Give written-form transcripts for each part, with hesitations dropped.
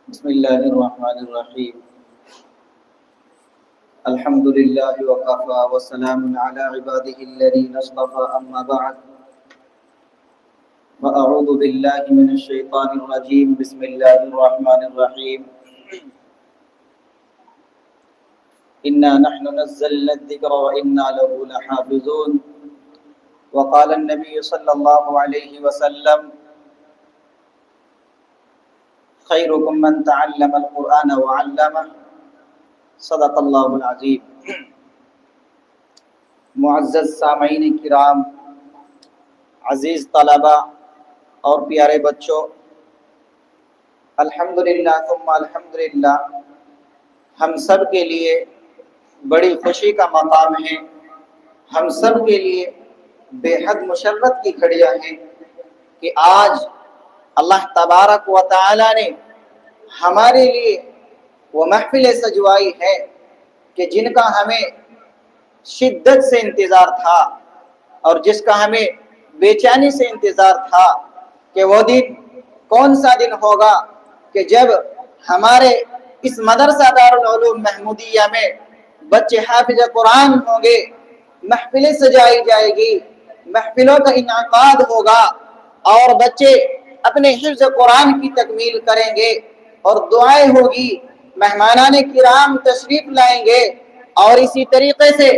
بسم الله الرحمن الرحيم. الحمد لله وكفى وسلام على عباده الذين اصطفى أما بعد فأعوذ بالله من الشيطان الرجيم. بسم الله الرحمن الرحيم. إنا نحن نزلنا الذكر وإنا له لحافظون. وقال النبي صلى الله عليه وسلم خيركم من تعلم القرآن وعلمه. صدق اللہ العظیم. معزز سامعین کرام، عزیز طلبہ اور پیارے بچوں، الحمدللہ ثم الحمدللہ، ہم سب کے لیے بڑی خوشی کا مقام ہے، ہم سب کے لیے بے حد مشرت کی گھڑیاں ہیں کہ آج اللہ تبارک و تعالی نے ہمارے لیے وہ محفل سجوائی ہے کہ جن کا ہمیں شدت سے انتظار تھا اور جس کا ہمیں بے چینی سے انتظار تھا کہ وہ دن کون سا دن ہوگا کہ جب ہمارے اس مدرسہ دارالعلوم محمودیہ میں بچے حافظ قرآن ہوں گے، محفلیں سجائی جائے گی، محفلوں کا انعقاد ہوگا اور بچے اپنے حفظ قرآن کی تکمیل کریں گے اور دعائیں ہوگی، مہمانان کرام تشریف لائیں گے اور اسی طریقے سے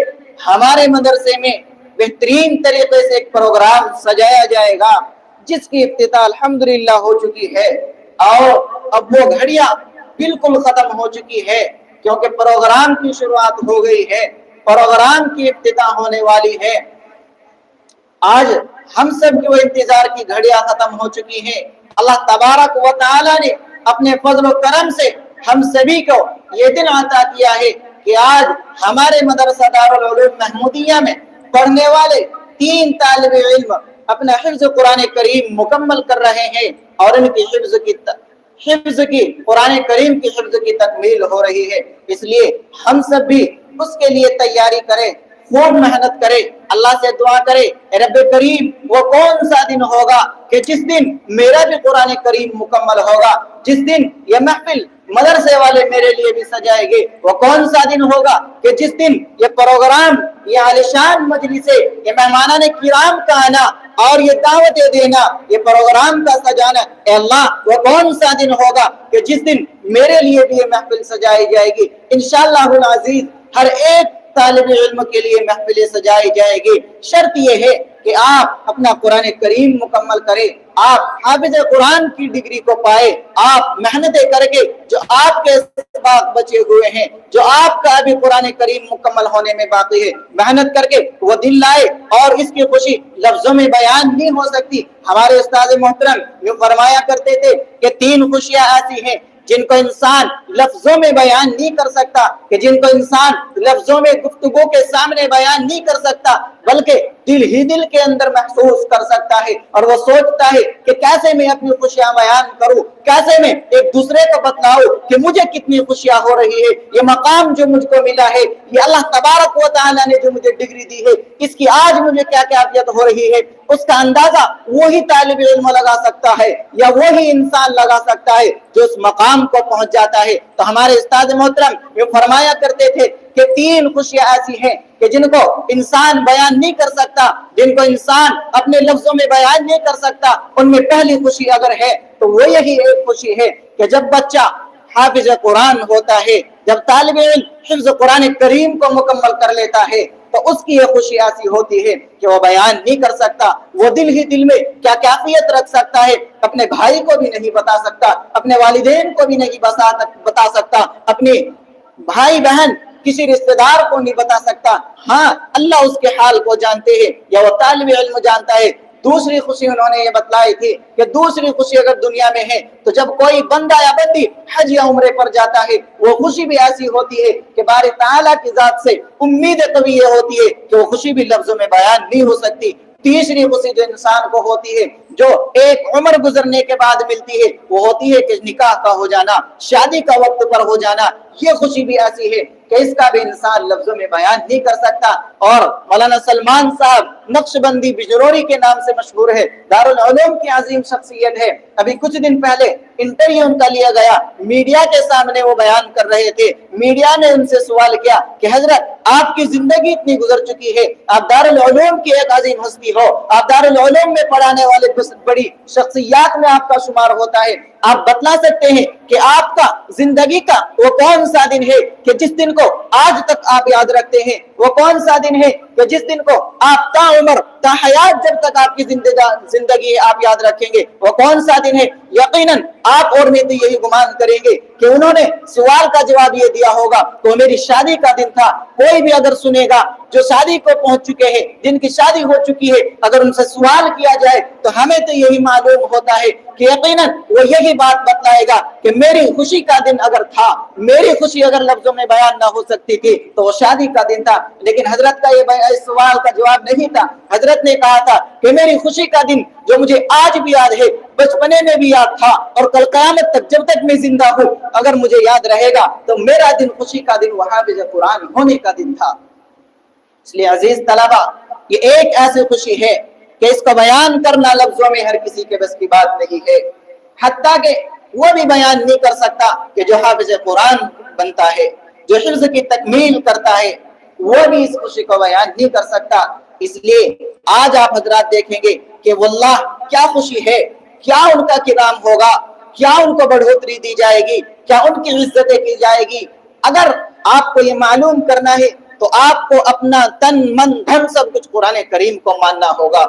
ہمارے مدرسے میں بہترین طریقے سے ایک پروگرام سجایا جائے گا جس کی افتتاح الحمدللہ ہو چکی ہے اور اب وہ گھڑیاں بالکل ختم ہو چکی ہے کیونکہ پروگرام کی شروعات ہو گئی ہے، پروگرام کی افتتاح ہونے والی ہے۔ آج ہم سب کی وہ انتظار کی گھڑیاں ختم ہو چکی ہیں۔ اللہ تبارک و تعالی نے اپنے فضل و کرم سے ہم سبھی کو یہ دن عطا کیا ہے کہ آج ہمارے مدرسہ دارالعلوم محمودیہ میں پڑھنے والے 3 طالب علم اپنا حفظ قرآن کریم مکمل کر رہے ہیں اور ان کی حفظ کی قرآن کریم کی حفظ کی تکمیل ہو رہی ہے۔ اس لیے ہم سب بھی اس کے لیے تیاری کریں، خوب محنت کرے، اللہ سے دعا کرے، رب کریم وہ کون سا دن ہوگا کہ جس دن میرا بھی قرآن کریم مکمل ہوگا، جس دن یہ محفل مدرسے والے میرے لیے بھی سجائے گے، وہ کون سا دن ہوگا کہ جس دن یہ پروگرام، یہ عالیشان مجلس، یہ مہمانان کرام کا آنا اور یہ دعوتیں دینا، یہ پروگرام کا سجانا، اے اللہ وہ کون سا دن ہوگا کہ جس دن میرے لیے بھی یہ محفل سجائی جائے گی۔ انشاءاللہ العزیز ہر ایک طالب علم کے لیے محفلیں سجائی جائے گی۔ شرط یہ ہے کہ آپ اپنا قرآن کریم مکمل کریں، آپ حافظ قرآن کی ڈگری کو پائے، آپ محنتیں کر کے جو آپ کے اسباق بچے ہوئے ہیں، جو آپ کا ابھی قرآن کریم مکمل ہونے میں باقی ہے، محنت کر کے وہ دن لائے اور اس کی خوشی لفظوں میں بیان نہیں ہو سکتی۔ ہمارے استاد محترم یہ فرمایا کرتے تھے کہ 3 خوشیاں ایسی ہیں جن کو انسان لفظوں میں بیان نہیں کر سکتا، کہ جن کو انسان لفظوں میں گفتگو کے سامنے بیان نہیں کر سکتا، بلکہ دل ہی دل کے اندر محسوس کر سکتا ہے اور وہ سوچتا ہے کہ کیسے میں اپنی خوشیاں بیان کروں، کیسے میں ایک دوسرے کو بتلاؤں کہ مجھے کتنی خوشیاں ہو رہی ہے، یہ مقام جو مجھ کو ملا ہے، یہ اللہ تبارک و تعالی نے جو مجھے ڈگری دی ہے، اس کی آج مجھے کیا کیفیت ہو رہی ہے، اس کا اندازہ وہی طالب علم لگا سکتا ہے یا وہی انسان لگا سکتا ہے جو اس مقام کو پہنچ جاتا ہے۔ تو ہمارے استاد محترم یہ فرمایا کرتے تھے کہ 3 خوشیاں ایسی ہیں کہ جن کو انسان بیان نہیں کر سکتا، جن کو انسان اپنے لفظوں میں بیان نہیں کر سکتا۔ ان میں پہلی خوشی اگر ہے تو وہ یہی ایک خوشی ہے کہ جب بچہ حافظ قرآن ہوتا ہے، جب طالب علم حفظ قرآن کریم کو مکمل کر لیتا ہے تو اس کی یہ خوشی ایسی ہوتی ہے کہ وہ بیان نہیں کر سکتا، وہ دل ہی دل میں کیا کیفیت رکھ سکتا ہے، اپنے بھائی کو بھی نہیں بتا سکتا، اپنے والدین کو بھی نہیں بتا سکتا، اپنے بھائی بہن کسی رشتہ دار کو نہیں بتا سکتا۔ ہاں اللہ اس کے حال کو جانتے ہیں یا وہ طالب علم جانتا ہے۔ دوسری خوشی انہوں نے یہ بتلائی تھی کہ دوسری خوشی اگر دنیا میں ہے تو جب کوئی بندہ یا بندی حج یا عمرے پر جاتا ہے، وہ خوشی بھی ایسی ہوتی ہے کہ باری تعالیٰ کی ذات سے امید قوی یہ ہوتی ہے کہ وہ خوشی بھی لفظوں میں بیان نہیں ہو سکتی۔ تیسری خوشی جو انسان کو ہوتی ہے، جو ایک عمر گزرنے کے بعد ملتی ہے، وہ ہوتی ہے کہ نکاح کا ہو جانا، شادی کا وقت پر ہو جانا۔ یہ خوشی بھی ایسی ہے کہ اس کا بھی انسان لفظوں میں بیان نہیں کر سکتا۔ اور مولانا سلمان صاحب नक्शबंदी बिजरोरी के नाम से मशहूर है, दारुल उलूम की अजीम शख्सियत है। अभी कुछ दिन पहले इंटरव्यू उनका लिया गया, मीडिया के सामने वो बयान कर रहे थे। मीडिया ने उनसे सवाल किया कि हजरत आपकी जिंदगी इतनी गुजर चुकी है, आप दारुल उलूम की एक अजीम हस्ती हो, आप दारुल उलूम में पढ़ाने वाले बड़ी शख्सियात में आपका शुमार होता है, आप बतला सकते हैं कि आपका जिंदगी का वो कौन सा दिन है कि जिस दिन को आज तक आप याद रखते हैं? वो कौन सा दिन है कि जिस दिन को आप ताउम्र ताहयात जब तक आपकी जिंदगी आप याद रखेंगे? वो कौन सा दिन है? यकीनन आप और मैं तो यही गुमान करेंगे कि उन्होंने सवाल का जवाब ये दिया होगा तो मेरी शादी का दिन था। कोई भी अगर सुनेगा जो शादी को पहुंच चुके हैं, जिनकी शादी हो चुकी है, अगर उनसे सवाल किया जाए तो हमें तो यही मालूम होता है कि यकीनन वो यही बात बतलाएगा कि मेरी खुशी का दिन अगर था, मेरी खुशी अगर लफ्जों में बयान ना हो सकती थी तो वो शादी का दिन था। लेकिन हजरत का ये सवाल का जवाब नहीं था। हजरत ने कहा था कि मेरी खुशी का दिन जो मुझे आज भी याद है, बचपने में भी याद था और कल क़यामत तक जब तक मैं जिंदा हूँ अगर मुझे याद रहेगा तो मेरा दिन खुशी का दिन हाफिज़ कुरान होने का दिन था। इसलिए अजीज तलबा, ये एक ऐसी खुशी है कि इसको बयान करना लफ्जों में हर किसी के बस की बात नहीं है। हत्ता के वो भी बयान नहीं कर सकता कि जो हाफिज़ कुरान बनता है, जो हिफ्ज़ की तकमील करता है, वो भी इस खुशी को बयान नहीं कर सकता। इसलिए आज आप हजरात देखेंगे कि वल्लाह क्या खुशी है, क्या उनका किराम होगा, क्या उनको बढ़ोतरी दी जाएगी, क्या उनकी इज्जतें की जाएगी। अगर आपको ये मालूम करना है तो आपको अपना तन मन धन सब कुछ कुरान करीम को मानना होगा,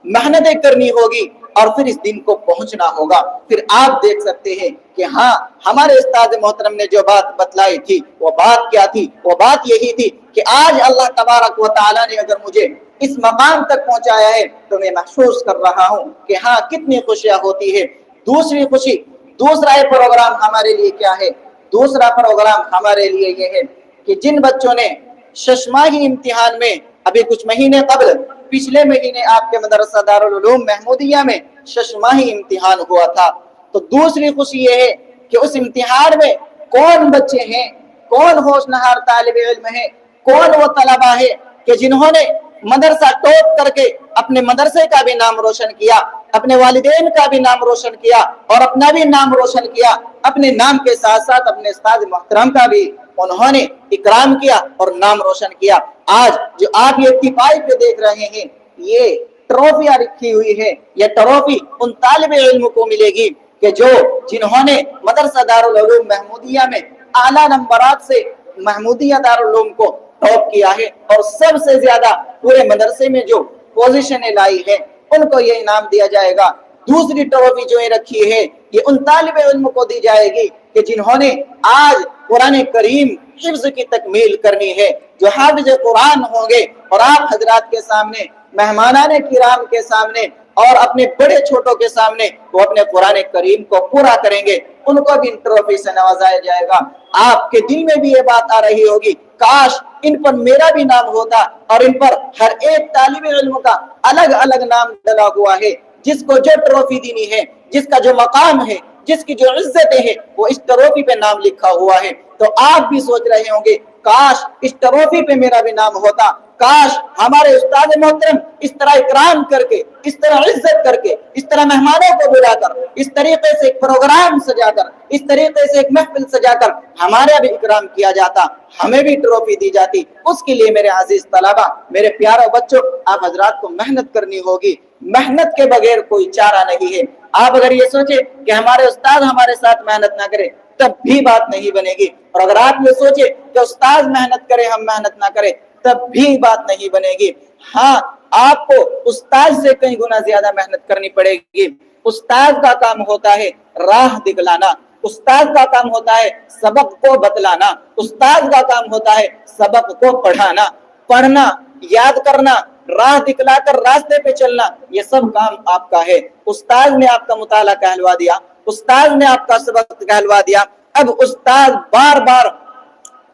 मेहनतें करनी होगी और फिर इस दिन को पहुंचना होगा। फिर आप देख सकते हैं कि हाँ, हमारे उस्ताद मोहतरम ने जो बात बतलाई थी वो बात क्या थी? वो बात यही थी कि आज अल्लाह तबारक व तआला ने अगर मुझे इस मकाम तक पहुंचाया है तो मैं महसूस कर रहा हूँ कि हाँ, कितनी खुशियां होती है। दूसरी खुशी, दूसरा प्रोग्राम हमारे लिए क्या है? दूसरा प्रोग्राम हमारे लिए ये है कि जिन बच्चों ने शशमाही इम्तिहान में अभी कुछ महीने कबल, पिछले महीने आपके मदरसा दारुल उलूम महमूदिया में शशमाही इम्तिहान हुआ था, तो दूसरी खुशी ये है कि उस इम्तिहान में कौन बच्चे हैं, कौन होशनहार तालिब इल्म है, कौन वो तलबा है कि जिन्होंने मदरसा टॉप करके अपने मदरसे का भी नाम रोशन किया, अपने वालिदैन का भी नाम रोशन किया और अपना भी नाम रोशन किया। अपने नाम के साथ साथ अपने उस्ताद मोहतरम का भी उन्होंने इकराम किया और नाम रोशन किया। आज जो आप ये टिपाई पे देख रहे हैं, ये ट्रॉफियां रखी हुई है, ये ट्रॉफी उन तालिब इल्म को मिलेगी कि जो जिन्होंने मदरसा दारुल उलूम महमूदिया में आला नंबरात से महमूदिया दारुल उलूम को टॉप किया है और सबसे ज्यादा पूरे मदरसे में जो पोजीशनें लाई है उनको ये इनाम दिया जाएगा। दूसरी ट्रॉफी जो ये रखी है ये उन तालिब इल्म को दी जाएगी कि जिन्होंने आज कुरान करीम हिफ्ज़ की तकमील करनी है, जो हाफिज़ कुरान होंगे और आप हजरात के सामने, मेहमानाने किराम के सामने और अपने बड़े छोटों के सामने वो अपने कुरान करीम को पूरा करेंगे, उनको भी इन ट्रॉफी से नवाजा जाएगा। आपके दिल में भी ये बात आ रही होगी, काश इन पर मेरा भी नाम होता और इन पर हर एक तालिब इल्म का अलग अलग नाम डला हुआ है, जिसको जो ट्रॉफी देनी है, जिसका जो मकाम है, जिसकी जो इज्जतें हैं वो इस ट्रॉफी पे नाम लिखा हुआ है। तो आप भी सोच रहे होंगे काश इस ट्रॉफी पे मेरा भी नाम होता, काश हमारे उस्ताद मोहतरम इस तरह इकराम करके, इस तरह इज्जत करके, इस तरह मेहमानों को बुलाकर, इस तरीके से एक प्रोग्राम सजाकर, इस तरीके से एक महफिल सजाकर हमारा भी इकराम किया जाता, हमें भी ट्रॉफी दी जाती। उसके लिए मेरे अजीज तलबा, मेरे प्यारे बच्चों, आप हजरात को मेहनत करनी होगी। मेहनत के बगैर कोई चारा नहीं है। आप अगर ये सोचे कि हमारे उस्ताद हमारे साथ मेहनत ना करे तब भी बात नहीं बनेगी, और अगर आप ये सोचे कि उस्ताद मेहनत करे हम मेहनत ना करें तब भी बात नहीं बनेगी। हाँ, आपको उस्ताद से कई गुना ज्यादा मेहनत करनी पड़ेगी। उस्ताद का काम होता है राह दिखलाना, उस्ताद का काम होता है सबक को बतलाना, उस्ताद का काम होता है सबक को पढ़ाना, पढ़ना, याद करना, राह दिखलाकर रास्ते पे चलना, ये सब काम आपका है। उस्ताद ने आपका मुताला कहलवा दिया, उस्ताद ने आपका सबक कहलवा दिया। अब उस्ताद बार बार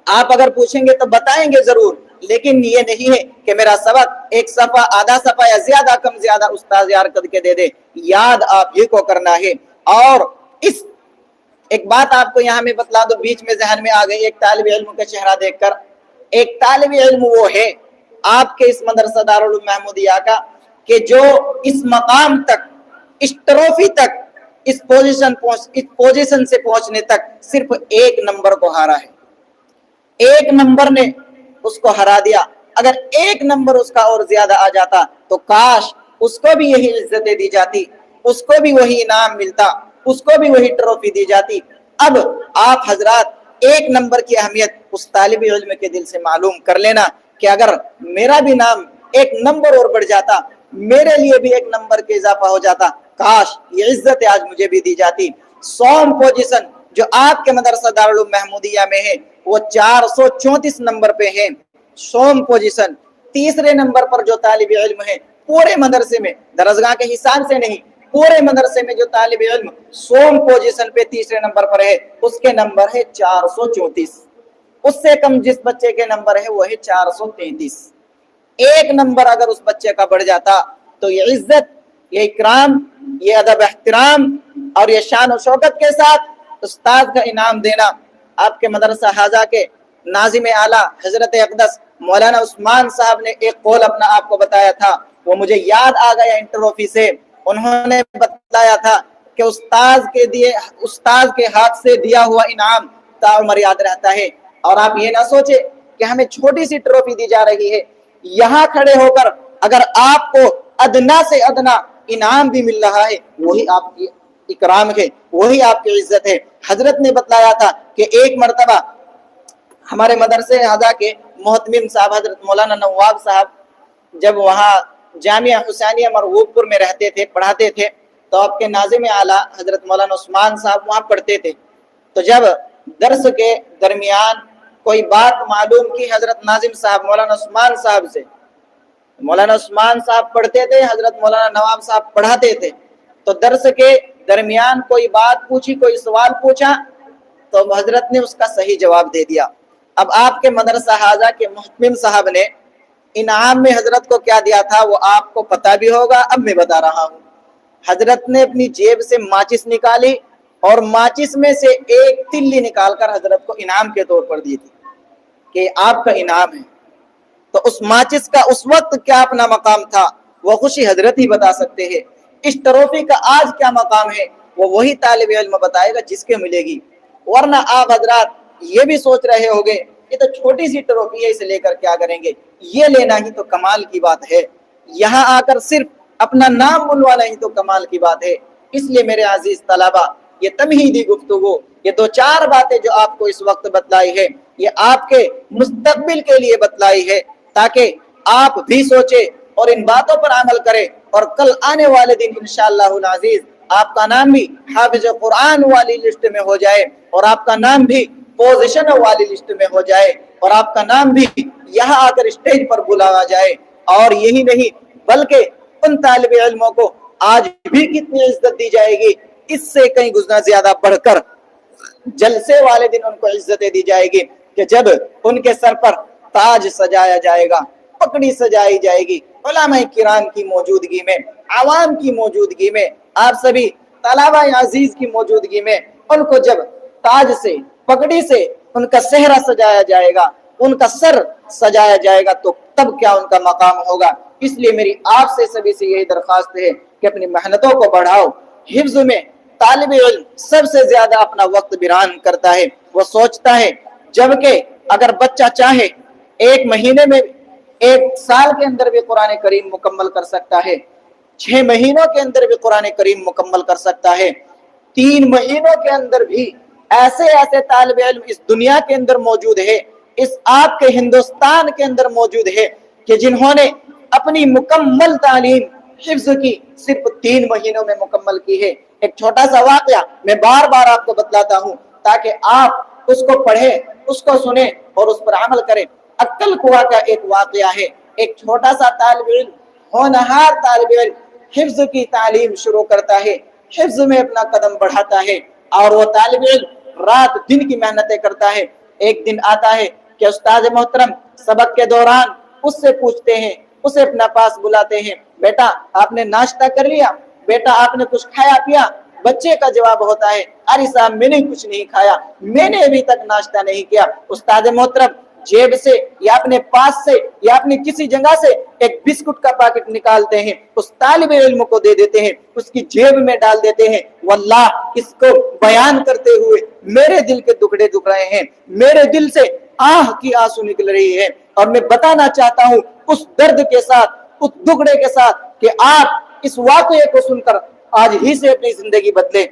आप अगर पूछेंगे तो बताएंगे जरूर, लेकिन ये नहीं है कि मेरा सबक एक सफा, आधा सफा या ज्यादा कम ज्यादा उस्ताद याद करके दे दे, याद आप ही को करना है। और इस एक बात आपको यहाँ में बतला दो, बीच में जहन में आ गई एक तालिब इल्म का चेहरा देखकर। एक तालिब इल्म वो है आपके इस मदरसा दारुल उलूम महमूदिया का कि जो इस मकाम तक, इस ट्रॉफी तक, इस पोजीशन से पहुंचने तक सिर्फ एक नंबर को हारा है। एक नंबर ने उसको हरा दिया। अगर एक नंबर उसका और ज्यादा आ जाता तो काश उसको भी यही इज्जतें दी जाती, उसको भी वही इनाम मिलता, उसको भी वही ट्रॉफी दी जाती। अब आप हजरात एक नंबर की अहमियत उस तालिब इल्म के दिल से मालूम कर लेना कि अगर मेरा भी नाम एक नंबर और बढ़ जाता, मेरे लिए भी एक नंबर के इजाफा हो जाता, काश ये इज्जत आज मुझे भी दी जाती। 100 पोजीशन जो आपके मदरसा दारुल उलूम महमूदिया में है वो 434 नंबर पे है। 100 पोजीशन तीसरे नंबर पर जो तालिब इल्म है पूरे मदरसे में, दरजगाह के हिसाब से नहीं, पूरे मदरसे में जो तालिब इल्म 100 पोजीशन पे तीसरे नंबर पर है उसके नंबर है 434। उससे कम जिस बच्चे के नंबर है वो है 433। एक नंबर अगर उस बच्चे का बढ़ जाता तो ये इज्जत, ये इकराम, ये अदब एहतराम और ये शान और शौकत के साथ उस्ताद का इनाम देना। आपके मदरसा हाजा के नाजिम आला हजरत अक़दस मौलाना उस्मान साहब ने एक कौल अपना आपको बताया था, वो मुझे याद आ गया इंटरव्यू से। उन्होंने बताया था कि उस्ताद के हाथ से दिया हुआ इनाम ताउमर याद रहता है। और आप ये ना सोचे कि हमें छोटी सी ट्रॉफी दी जा रही है, यहाँ खड़े होकर अगर आपको अदना से अदना इनाम भी मिल रहा है वही आपकी इकराम है, वही आपकी इज्जत है। हजरत ने बतलाया था कि एक मर्तबा हमारे मदरसे हाजा के मोहतमिम साहब हजरत मौलाना नवाब साहब जब वहाँ जामिया हुसैनिया मरगूबपुर में रहते थे, पढ़ाते थे, तो आपके नाजिम आला हजरत मौलाना उस्मान साहब वहाँ पढ़ते थे। तो जब दर्स के दरमियान कोई बात मालूम की हजरत नाजिम साहब मौलाना उस्मान साहब से, मौलाना उस्मान साहब पढ़ते थे, हजरत मौलाना नवाब साहब पढ़ाते थे, तो दर्स के दरमियान कोई बात पूछी, कोई सवाल पूछा तो हजरत ने उसका सही जवाब दे दिया। अब आपके मदरसा हाजा के मुहतमिम साहब ने इनाम में हजरत को क्या दिया था वो आपको पता भी होगा, अब मैं बता रहा हूँ। हजरत ने अपनी जेब से माचिस निकाली और माचिस में से एक तिल्ली निकालकर हजरत को इनाम के तौर पर दी थी कि आपका इनाम है। तो उस माचिस का उस वक्त क्या अपना मकाम था वो खुशी हजरत ही बता सकते हैं। इस ट्रॉफी का आज क्या मकाम है वो वही तालिब इल्म बताएगा जिसके मिलेगी। वरना आप हजरात ये भी सोच रहे होंगे ये तो छोटी सी ट्रॉफी है, इसे लेकर क्या करेंगे, ये लेना ही तो कमाल की बात है, यहाँ आकर सिर्फ अपना नाम बुलवाना ही तो कमाल की बात है। इसलिए मेरे अजीज तलबा ये तमहीदी गुफ्तगू, ये 2-4 बातें जो आपको इस वक्त बतलाई है ये आपके मुस्तकबिल के लिए बतलाई है ताकि आप भी सोचे और इन बातों पर अमल करें और कल आने वाले दिन इंशाअल्लाहुल अजीज आपका नाम भी हाफिज कुरान वाली लिस्ट में हो जाए और आपका नाम भी पोजीशन वाली लिस्ट में हो जाए और आपका नाम भी यहाँ आकर स्टेज पर बुलाया जाए। और यही नहीं बल्कि उन तालिब इल्मों को आज भी कितनी इज्जत दी जाएगी, इससे कहीं गुना ज्यादा बढ़कर जलसे वाले दिन उनको इज्जतें दी जाएगी कि जब उनके सर पर ताज सजाया जाएगा, पगड़ी सजाई जाएगी, उलमाए किराम की मौजूदगी में, आवाम की मौजूदगी में, आप सभी तलबा अजीज की मौजूदगी में उनको जब ताज से, पगड़ी से उनका सेहरा सजाया जाएगा, उनका सर सजाया जाएगा तो तब क्या उनका मकाम होगा। इसलिए मेरी आपसे सभी से यही दरख्वास्त है कि अपनी मेहनतों को बढ़ाओ। हिफ्ज में तालिब इल्म सबसे ज्यादा अपना वक्त बिरान करता है, वो सोचता है, जबकि अगर बच्चा चाहे 1 महीने में, 1 साल के अंदर भी कुरान करीम मुकम्मल कर सकता है, 6 महीनों के अंदर भी कुरान करीम मुकम्मल कर सकता है, 3 महीनों के अंदर भी ऐसे ऐसे तालिब इल्म इस दुनिया के अंदर मौजूद है, इस आपके हिंदुस्तान के अंदर मौजूद है कि जिन्होंने अपनी मुकम्मल तालीम हिफ्ज की सिर्फ 3 महीनों में मुकम्मल की है। एक छोटा सा वाकया मैं बार बार आपको बतलाता हूँ ताकि आप उसको पढ़े, उसको सुने और उस पर अमल करें। अक्कल कुआ का एक वाकया है, एक छोटा सा तालिब इल्म, होनहार तालिब इल्म हिफ्ज की तालीम शुरू करता है, हिफ्ज में अपना कदम बढ़ाता है और वो तालिब इल्म रात दिन की मेहनतें करता है। एक दिन आता है कि उस्ताद मोहतरम सबक के दौरान उससे पूछते हैं, उसे अपना पास बुलाते हैं, बेटा आपने नाश्ता कर लिया, बेटा आपने कुछ खाया पिया। बच्चे का जवाब होता है, अरे साहब मैंने कुछ नहीं खाया, मैंने अभी तक नाश्ता नहीं किया। उस्ताद मोहतरम जेब से या अपने पास से या अपनी किसी जगह से एक बिस्कुट का पैकेट निकालते हैं, उस तालिब इल्म को दे देते हैं, उसकी जेब में डाल देते हैं। वल्लाह इसको बयान करते हुए मेरे दिल के टुकड़े दुख रहे हैं, मेरे दिल से आह की आंसू निकल रही है। और मैं बताना चाहता हूं उस दर्द के साथ, उस दुखड़े के साथ कि आप इस वाकये को सुनकर आज ही से अपनी जिंदगी बदले,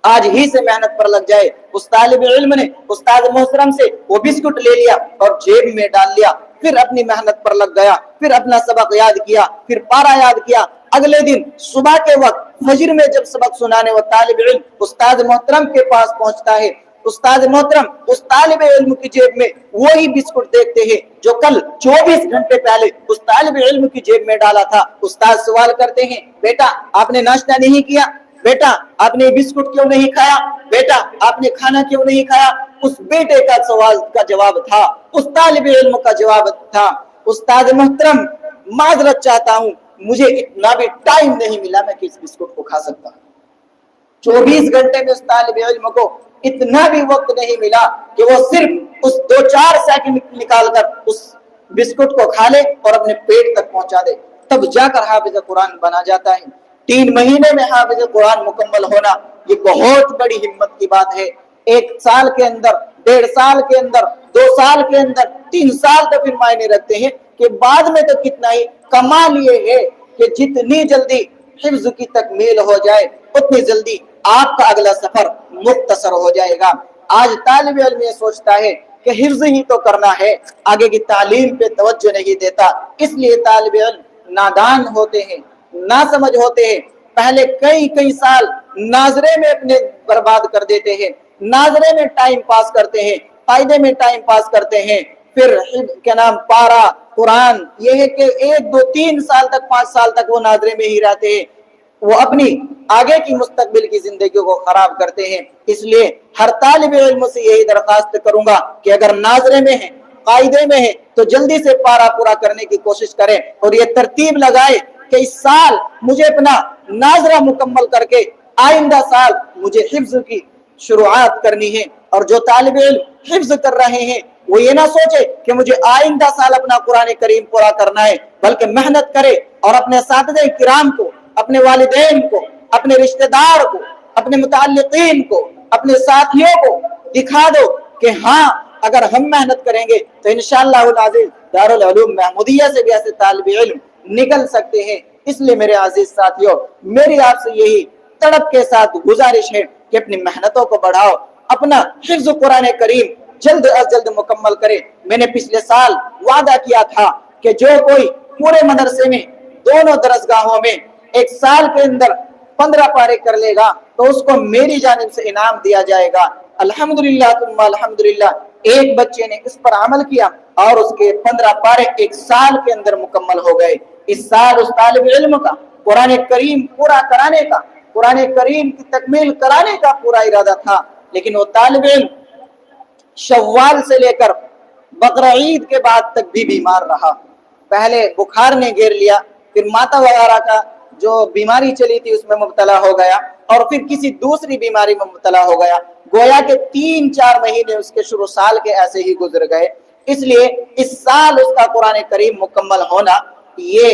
आज ही से मेहनत पर लग जाए। उस तालिब इल्म ने उस्ताद मोहतरम से वो बिस्कुट ले लिया और जेब में डाल लिया, फिर अपनी मेहनत पर लग गया, फिर अपना सबक याद किया, फिर पारा याद किया। अगले दिन सुबह के वक्त फजर में जब सबक सुनाने वो तालिब इल्म उस्ताद मोहतरम के पास पहुंचता है, उस्ताद मोहतरम उस तालिब इल्म की जेब में वही बिस्कुट देखते हैं जो कल 24 घंटे पहले उस तालिब इल्म की जेब में डाला था। उस्ताद सवाल करते हैं, बेटा आपने नाश्ता नहीं किया, बेटा आपने बिस्कुट क्यों नहीं खाया, बेटा आपने खाना क्यों नहीं खाया। उस बेटे का सवाल का जवाब था, उस तालिब इल्म का जवाब था, उस्ताद मोहतरम माजरत चाहता हूं, मुझे इतना भी टाइम नहीं मिला मैं कि इस बिस्कुट को खा सकता। 24 घंटे में उस तालिब इल्म को इतना भी वक्त नहीं मिला कि वो सिर्फ उस 2-4 सेकंड निकालकर उस बिस्कुट को खा ले और अपने पेट तक पहुंचा दे, तब जाकर हाफिज कुरान बना जाता है। 3 महीने में हाफिज कुरान मुकम्मल होना ये बहुत बड़ी हिम्मत की बात है। 1 साल के अंदर, 1.5 साल के अंदर, 2 साल के अंदर, 3 साल तो फिर मायने रखते हैं कि बाद में तो कितना ही। कमाल ये है कि जितनी जल्दी हिफ्ज की तकमील हो जाए उतनी जल्दी आपका अगला सफर मुख्तसर हो जाएगा। आज तालिब इल्म ये सोचता है कि हिफ्ज ही तो करना है, आगे की तालीम पे तवज्जो नहीं देता, इसलिए तालिब इल्म नादान होते हैं, ना समझ होते हैं। पहले कई साल नाजरे में अपने बर्बाद कर देते हैं, नाजरे में टाइम पास करते हैं, फायदे में टाइम पास करते हैं, फिर क्या नाम पारा कुरान ये है कि 1, 2, 3 साल तक, 5 साल तक वो नाजरे में ही रहते हैं, वो अपनी आगे की मुस्तकबिल की जिंदगी को खराब करते हैं। इसलिए हर तालिब इल्म से यही दरखास्त करूंगा कि अगर नाजरे में है, कायदे में है, तो जल्दी से पारा पूरा करने की कोशिश करें और ये तरतीब लगाए कि इस साल मुझे अपना नाजरा मुकम्मल करके आइंदा साल मुझे हिफ्ज की शुरुआत करनी है। और जो तालिब इल्म हिफ्ज कर रहे हैं वो ये ना सोचे कि मुझे आइंदा साल अपना कुरान करीम पूरा करना है, बल्कि मेहनत करे और अपने साथियों किराम को, अपने वालिदैन को, अपने रिश्तेदार को, अपने मुताल्लिकीन को, अपने साथियों को दिखा दो कि हाँ अगर हम मेहनत करेंगे तो इंशाअल्लाह अज़ीज़ दारुल उलूम महमूदिया से भी ऐसे तालिब इल्म निकल सकते हैं। इसलिए मेरे अजीज साथियों, मेरी आपसे यही तड़प के साथ गुजारिश है कि अपनी मेहनतों को बढ़ाओ, अपना हिफ्ज़ कुरान करीम जल्द अज जल्द मुकम्मल करें। मैंने पिछले साल वादा किया था कि जो कोई पूरे मदरसे में दोनों दरसगाहों में 1 साल के अंदर 15 पारे कर लेगा तो उसको मेरी जानिब से इनाम दिया जाएगा। अल्हम्दुलिल्लाह तुम्मा अल्हम्दुलिल्लाह, एक बच्चे ने इस पर अमल किया और उसके 15 पारे 1 साल के अंदर मुकम्मल हो गए। इस साल उस तालिब इल्म का कुरान करीम पूरा कराने का, कुरान करीम की तकमील कराने का पूरा इरादा था, लेकिन वो तालिब इल्म शव्वाल से लेकर बकरा ईद के बाद तक भी बीमार रहा। पहले बुखार ने घेर लिया, फिर माता वगैरह का जो बीमारी चली थी उसमें मुब्तला हो गया और फिर किसी दूसरी बीमारी में मुब्तला हो गया। गोया के 3-4 महीने उसके शुरू साल के ऐसे ही गुजर गए। इसलिए इस साल उसका कुरान करीम मुकम्मल होना ये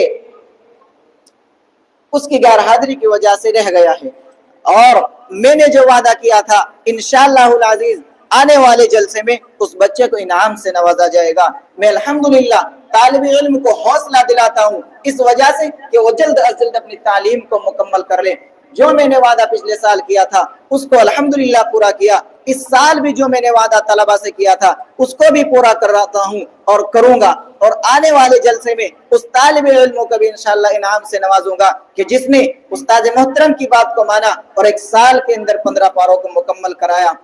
उसकी गैर हाजिरी की वजह से रह गया है। और मैंने जो वादा किया था इंशाअल्लाह अज़ीज़ आने वाले जलसे में उस बच्चे को इनाम से नवाजा जाएगा। मैं अल्हम्दुलिल्लाह तालिब इल्म को हौसला दिलाता हूँ इस वजह से कि वो जल्द अज जल्द अपनी तालीम को मुकम्मल कर ले। जो मैंने वादा पिछले साल किया था उसको अल्हम्दुलिल्लाह पूरा किया। इस साल भी जो मैंने वादा तलबा से किया था उसको भी पूरा कर रहा हूँ और करूंगा। और आने वाले जलसे में उस तालिब इल्म को भी इंशाअल्लाह इनाम से नवाजूंगा कि जिसने उस्ताद मोहतरम की बात को माना और 1 साल के अंदर 15 पारों को मुकम्मल कराया।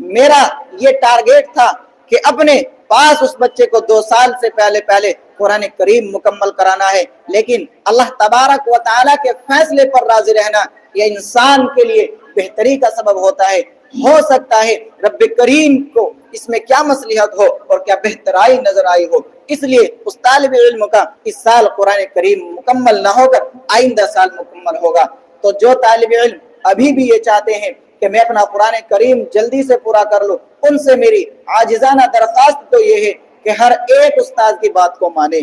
मेरा ये टारगेट था कि अपने पास उस बच्चे को 2 साल से पहले कुरान करीम मुकम्मल कराना है, लेकिन अल्लाह तबारक व तआला के फैसले पर राजी रहना यह इंसान के लिए बेहतरी का सबब होता है। हो सकता है रब्बे करीम को इसमें क्या मसलिहत हो और क्या बेहतराई नजर आई हो, इसलिए उस तालिब इल्म का इस साल कुरान करीम मुकम्मल न होकर आइंदा साल मुकम्मल होगा। तो जो तालिब इल्म अभी भी ये चाहते हैं कि मैं अपना कुरान करीम जल्दी से पूरा कर लूं, उनसे मेरी आजिजाना दरख्वास्त तो ये है कि हर एक उस्ताद की बात को माने,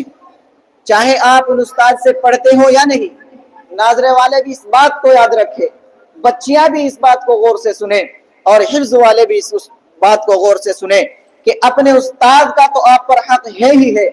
चाहे आप उन उस्ताद से पढ़ते हो या नहीं। नाजरे वाले भी इस बात को याद रखें, बच्चियां भी इस बात को गौर से सुने और हिफ्ज वाले भी इस बात को गौर से सुने कि अपने उस्ताद का तो आप पर हक है ही है,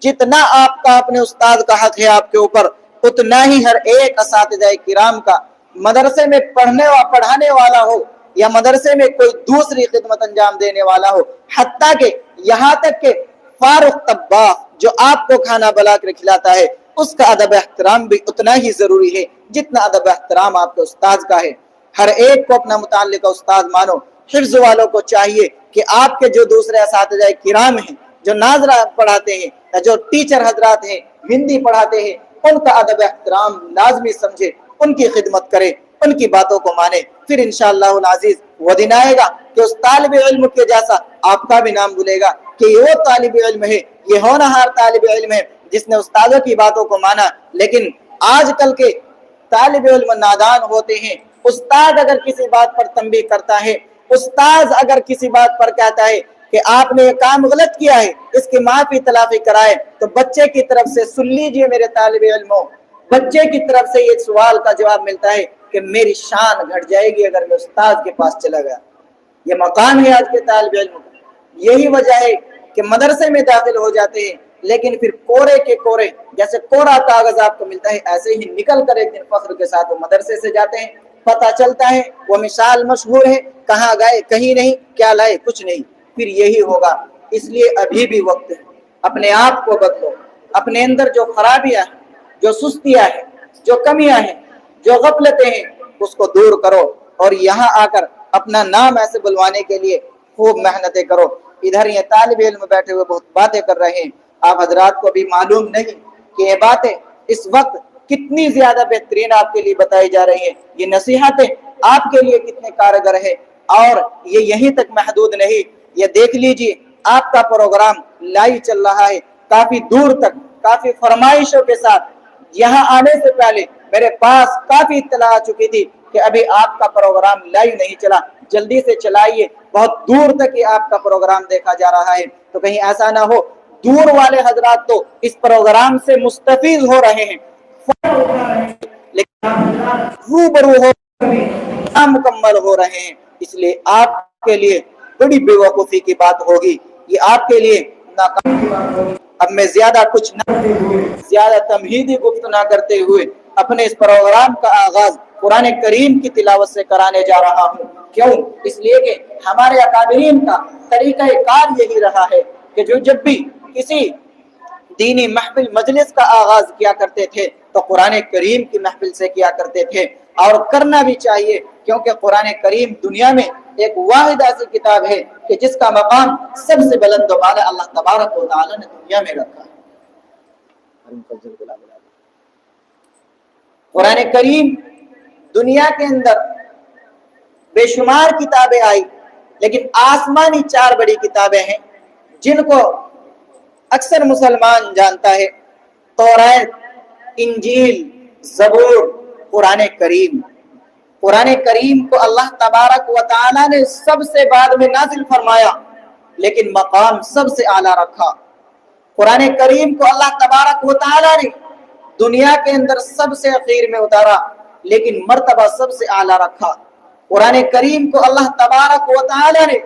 जितना आपका अपने उस्ताद का हक है आपके ऊपर, उतना ही हर एक असातिज़ाए किराम का, मदरसे में पढ़ाने वाला हो या मदरसे में कोई दूसरी खिदमत अंजाम देने वाला हो, हत्ता के यहाँ तक के फारुख तब्बाख जो आपको खाना बना कर खिलाता है, उसका अदब एहतराम भी उतना ही जरूरी है जितना अदब एहतराम आपके उस्ताद का है। हर एक को अपना मुताल्लिका उस्ताद मानो। हिफ्ज वालों को चाहिए कि आपके जो दूसरे असातिज़ाए किराम हैं, जो नाजरा पढ़ाते हैं या जो टीचर हजरात हैं, हिंदी पढ़ाते हैं, उनका अदब एहतराम लाजमी समझे, उनकी खिदमत करे, उनकी बातों को माने। फिर इंशाअल्लाह अज़ीज़ वो दिन आएगा कि उस तालिब इल्म के जैसा आपका भी नाम बुलेगा कि ये वो तालिब इल्म है, ये होनहार तालिब इल्म है जिसने उस्तादों की बातों को माना। लेकिन आजकल के तालिब इल्म नादान होते हैं। उस्ताद अगर किसी बात पर तंबीह करता है, उस्ताद अगर किसी बात पर कहता है कि आपने ये काम गलत किया है, इसकी माफी तलाफी कराए, तो बच्चे की तरफ से सुन लीजिए मेरे तालिब इल्मों, बच्चे की तरफ से एक सवाल का जवाब मिलता है कि मेरी शान घट जाएगी अगर मैं उस्ताद के पास चला गया। ये मकाम है आज के तालिब इल्म का। यही वजह है कि मदरसे में दाखिल हो जाते हैं, लेकिन फिर कोरे के कोरे, जैसे कोरा कागज आपको मिलता है, ऐसे ही निकल कर एक दिन फख्र के साथ वो मदरसे से जाते हैं। पता चलता है वो मिसाल मशहूर है, कहाँ गए कहीं नहीं, क्या लाए कुछ नहीं। फिर यही होगा। इसलिए अभी भी वक्त है, अपने आप को बदलो, अपने अंदर जो खराबियां हैं, जो सुस्तियां हैं, जो कमियां हैं, जो गफलतें हैं, उसको दूर करो और यहाँ आकर अपना नाम ऐसे बुलवाने के लिए खूब मेहनतें करो। इधर ये तालिब इल्म बैठे हुए बहुत बातें कर रहे हैं, आप हजरात को भी मालूम नहीं कि ये बातें इस वक्त कितनी ज्यादा बेहतरीन आपके लिए बताई जा रही है। ये नसीहतें आपके लिए कितने कारगर है। और ये यहीं तक महदूद नहीं, ये देख लीजिए आपका प्रोग्राम लाइव चल रहा है काफी दूर तक, काफी फरमाइशों के साथ। यहाँ आने से पहले मेरे पास काफी इत्तला आ चुकी थी कि अभी आपका प्रोग्राम लाइव नहीं चला, जल्दी से चलाइए, बहुत दूर तक ही आपका प्रोग्राम देखा जा रहा है। तो कहीं ऐसा ना हो दूर वाले हजरात तो इस प्रोग्राम से मुस्तफीज हो रहे हैं, लेकिन रूबरू हो मुकम्मल हो रहे हैं। इसलिए आपके लिए बड़ी बेवकूफी की बात होगी, ये आपके लिए नाकाम की बात होगी। अब मैं ज्यादा कुछ न करते हुए, ज्यादा तमहीदी गुफ्त ना करते हुए अपने इस प्रोग्राम का आगाज कुरान करीम की तिलावत से कराने जा रहा हूँ। क्यों? इसलिए कि हमारे अकाबरीन का तरीका कार यही रहा है कि जो जब भी किसी दीनी महफिल मजलिस का आगाज किया करते थे तो कुरान करीम की महफिल से किया करते थे, और करना भी चाहिए, क्योंकि कुरान करीम दुनिया में एक वाहिद ऐसी किताब है कि जिसका मकाम सबसे बुलंद वाला अल्लाह तबारक व तआला ने दुनिया में रखा है। कुरान करीम दुनिया के अंदर बेशुमार किताबें आई, लेकिन आसमानी 4 बड़ी किताबें हैं जिनको अक्सर मुसलमान जानता है। तौरात, इंजील, ज़बूर, कुरान करीम। कुरान करीम को अल्लाह तबारक व तआला ने सबसे बाद में नाजिल फरमाया, लेकिन मकाम सबसे आला रखा। कुरान करीम को अल्लाह तबारक व तआला ने दुनिया के अंदर सबसे अखीर में उतारा, लेकिन मर्तबा सबसे आला रखा। कुरान करीम को अल्लाह तबारक व तआला ने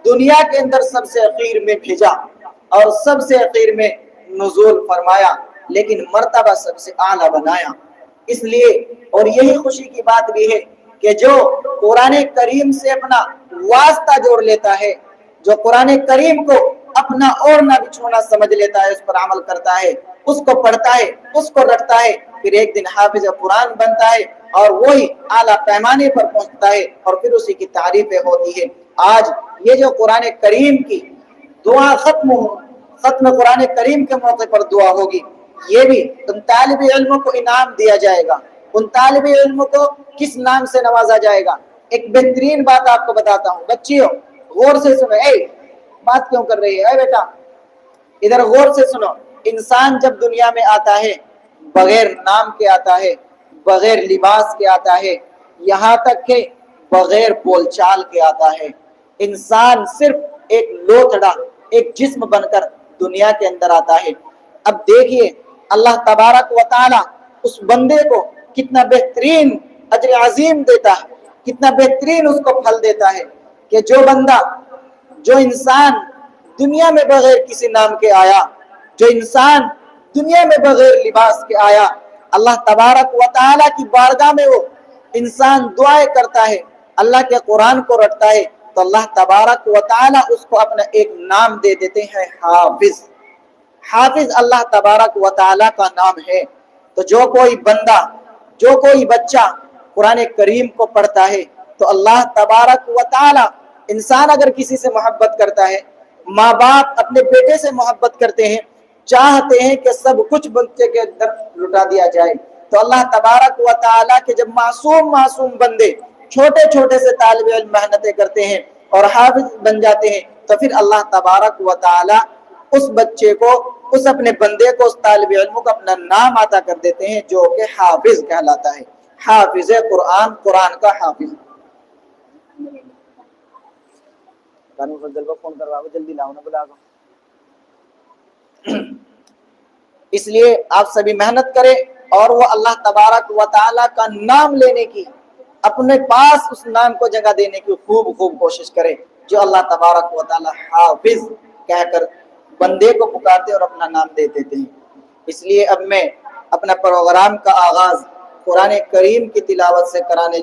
दुनिया के अंदर सबसे अखीर में भेजा और सबसे अखीर में नुज़ूल फरमाया, लेकिन मर्तबा सबसे आला बनाया। इसलिए और यही खुशी की बात भी है कि जो कुरान करीम से अपना वास्ता जोड़ लेता है, जो कुरान करीम को अपना और ना बिछोना समझ लेता है, उस पर अमल करता है, उसको पढ़ता है, उसको रखता है, फिर एक दिन हाफिज कुरान बनता है और वही आला पैमाने पर पहुंचता है और फिर उसी की तारीफें होती है। आज ये जो कुरान करीम की दुआ खत्म कुरान करीम के मौके पर दुआ होगी, ये भी उन तालिब इल्मों को इनाम दिया जाएगा। उन तालिब इल्मों को किस नाम से नवाजा जाएगा? एक बेहतरीन बात आपको बताता हूँ, बच्चियों गौर से सुनो। बात क्यों कर रही है बेटा? इधर गौर से सुनो। इंसान जब दुनिया में आता है बगैर नाम के आता है, बगैर लिबास के आता है, यहाँ तक के बगैर बोलचाल के आता है। इंसान सिर्फ एक लोथड़ा, एक जिस्म बनकर दुनिया के अंदर आता है। अब देखिए अल्लाह तबारक व ताला उस बंदे को कितना बेहतरीन अजर अजीम देता है, कितना बेहतरीन उसको फल देता है कि जो बंदा, जो इंसान दुनिया में बगैर किसी नाम के आया, जो इंसान दुनिया में बगैर लिबास के आया, अल्लाह तबारक व ताला की बारगाह में वो इंसान दुआएं करता है, अल्लाह के कुरान को रटता है, तो अल्लाह तबारक व ताला उसको अपना एक नाम दे देते हैं, हाफिज। हाफिज अल्लाह तबारक व ताला का नाम है। तो जो कोई बंदा, जो कोई बच्चा कुरान करीम को पढ़ता है तो अल्लाह तबारक व ताला, इंसान अगर किसी से मोहब्बत करता है, माँ बाप अपने बेटे से मोहब्बत करते हैं, चाहते हैं कि सब कुछ बच्चे के अंदर लुटा दिया जाए, तो अल्लाह तबारक व ताला के जब मासूम बंदे छोटे छोटे से तालिब इल्म मेहनतें करते हैं और हाफिज बन जाते हैं, तो फिर अल्लाह तबारक व ताला उस बच्चे को, उस अपने बंदे को, उस तालिब इल्म को अपना नाम अता कर देते हैं, जो कि हाफिज कहलाता है। हाफिज कुरान, कुरान का हाफिज। फोन करवाओ, जल्दी लाओ ना, बुला। इसलिए आप सभी मेहनत करें और वो अल्लाह तबारक व ताला का नाम लेने की, अपने पास उस नाम को जगह देने की खूब कोशिश करें, जो अल्लाह तबारक व ताला हाफिज कहकर बंदे को पुकारते और अपना नाम दे देते हैं। इसलिए अब मैं अपना प्रोग्राम का आगाज कुरान करीम की तिलावत से कराने